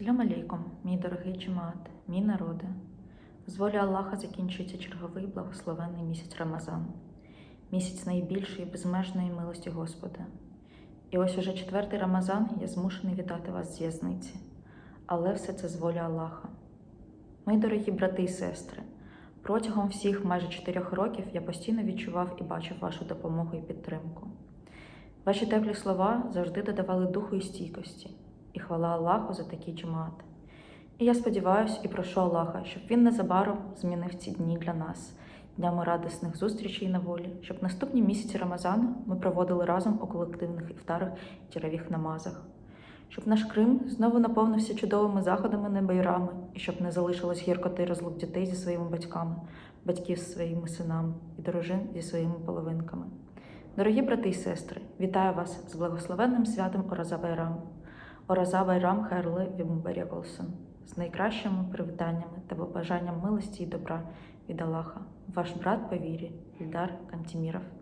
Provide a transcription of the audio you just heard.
Салям алейкум, мій дорогий джемаат, мій народе. З волі Аллаха закінчується черговий благословенний місяць Рамазан, місяць найбільшої безмежної милості Господа. І ось уже 4-й Рамазан я змушений вітати вас з в'язниці, але все це з волі Аллаха. Мої дорогі брати і сестри, протягом всіх майже 4 років я постійно відчував і бачив вашу допомогу і підтримку. Ваші теплі слова завжди додавали духу і стійкості. І хвала Аллаху за такий джемаат. І я сподіваюся і прошу Аллаха, щоб Він незабаром змінив ці дні для нас, днями радісних зустрічей на волі, щоб наступні місяці Рамазану ми проводили разом у колективних іфтарах і тіравіх намазах, щоб наш Крим знову наповнився чудовими заходами на байрами, і щоб не залишилось гіркоти розлук дітей зі своїми батьками, батьків зі своїми синами і дружин зі своїми половинками. Дорогі брати і сестри, вітаю вас з благословенним святом Ораза Байрам. Ораза Байрам хайрлы вімубарек олсын. З найкращими привітаннями та побажанням милості і добра від Аллаха. Ваш брат по вірі Ільдар Кантеміров.